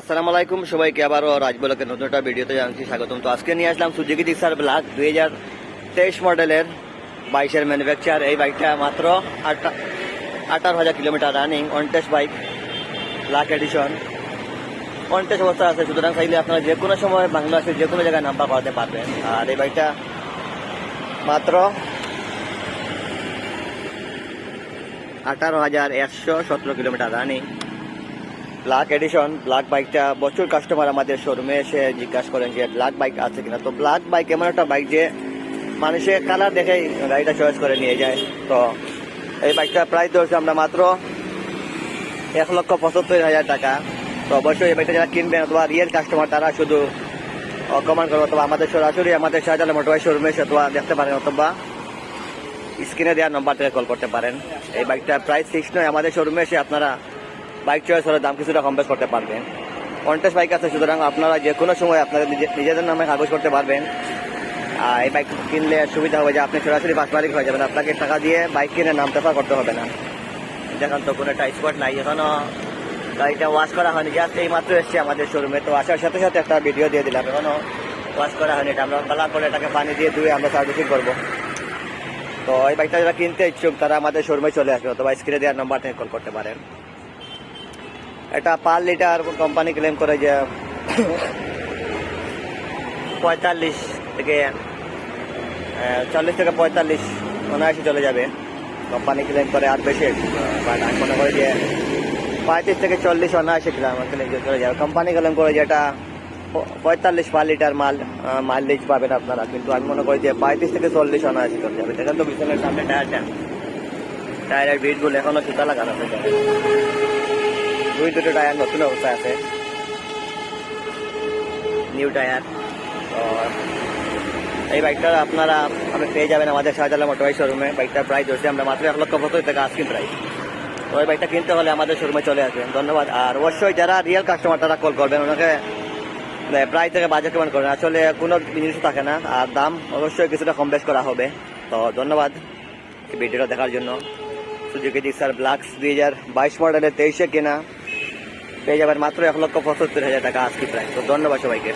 আসসালামু আলাইকুম সবাইকে আবারও রাজ ব্লকের নতুন একটা ভিডিওতে জানাচ্ছি স্বাগতম। তো আজকে নিয়ে আসলাম সুজুকি জিক্সার ব্ল্যাক 2023 মডেলের 22-এর ম্যানুফ্যাকচার। এই বাইকটা মাত্র 18,000 kilometre running on test bike, black addition on test অবস্থা আছে। সুতরাং চাইলে আপনারা যে কোনো সময় বাংলাদেশের যে কোনো জায়গায় নাম্বার করাতে পারবেন। আর এই বাইকটা মাত্র 18,117 kilometre running, black addition. Black বাইকটা প্রচুর কাস্টমার আমাদের শোরুমে এসে জিজ্ঞাসা করেন যে ব্ল্যাক বাইক আছে কিনা। তো ব্ল্যাক বাইক এমন একটা বাইক যে মানুষের কালার দেখেই গাড়িটা চয়েস করে নিয়ে যায়। তো এই বাইকটা প্রাইস ধরছি আমরা মাত্র 1,75,000 টাকা। তো অবশ্যই এই বাইকটা যারা কিনবেন অথবা রিয়েল কাস্টমার তারা শুধু কমেন্ট করবেন, অথবা আমাদের সরাসরি আমাদের শাহজালাল মোটরবাইক শোরুমে এসে অথবা দেখতে পারেন, অথবা স্ক্রিনে দেওয়ার নম্বর থেকে কল করতে পারেন। এই বাইকটা প্রাইস ফিক্স নয়, আমাদের শোরুমে এসে আপনারা বাইক চয়েস হলে দাম কিছুটা কম বেশ করতে পারবেন। কন্টেস্ট বাইক আছে, সুতরাং আপনারা যে কোনো সময় আপনাদের নিজেদের নামে কাগজ করতে পারবেন। এই বাইক কিনলে সুবিধা হবে যে আপনি সরাসরি বাস মালিক হয়ে যাবেন, আপনাকে টাকা দিয়ে বাইক কিনে নাম ট্রান্সফার করতে হবে না। দেখেন তো কোনো একটা স্পট নাই, এখনও গাড়িটা ওয়াশ করা হয়নি, জাস্ট এই মাত্র এসছে আমাদের শোরুমে। তো আসার সাথে সাথে একটা ভিডিও দিয়ে দিলাম, এখনও ওয়াশ করা হয়নি। এটা আমরা কালার করে এটাকে পানি দিয়ে ধুয়ে আমরা সার্ভিসিং করবো। তো এই বাইকটা যারা কিনতে ইচ্ছুক তারা আমাদের শোরুমে চলে আসবে, অথবা স্ক্রিনে দেওয়ার নাম্বার থেকে কল করতে পারেন। এটা পার লিটার কোম্পানি ক্লেম করে যে 45 থেকে 40 থেকে 45 অনায়াসে চলে যাবে, কোম্পানি ক্লেম করে। আর বেশি বাট আমি মনে করি যে 35 থেকে 40 অনায়াসে ক্লেম চলে যাবে। কোম্পানি ক্লেম করে যে এটা 45 পার লিটার মাইলেজ পাবেন আপনারা, কিন্তু আমি মনে করি যে 35 থেকে 40 অনায়াসে চলে যাবে। দেখেন তো পিছনের সামনে টায়ারের বিটগুলো এখনো সুতা লাগানো আছে, দুটো টায়ার নতুন অবস্থায় আছে, নিউ টায়ার। তো এই বাইকটা আপনারা পেয়ে যাবেন আমাদের শাহজালাল মোটরবাইক শোরুমে। বাইকটার প্রাইস হচ্ছে আমরা মাত্র 1,75,000 টাকা আস্কিং প্রাইস। তো এই বাইকটা কিনতে হলে আমাদের শোরুমে চলে আসবেন। ধন্যবাদ। আর অবশ্যই যারা রিয়েল কাস্টমার তারা কল করবেন, ওনাকে প্রাইস থেকে বাজেট কেমন করেন, আসলে কোনো জিনিস থাকে না, আর দাম অবশ্যই কিছুটা কম বেশ করা হবে। তো ধন্যবাদ ভিডিওটা দেখার জন্য। সুজুকি জিক্সার ব্ল্যাক 2022 মডেলের 23-এ কেনা পেয়ে যাবেন মাত্র 1,75,000 টাকা আজকে প্রাইস। তো ধন্যবাদ সবাইকে।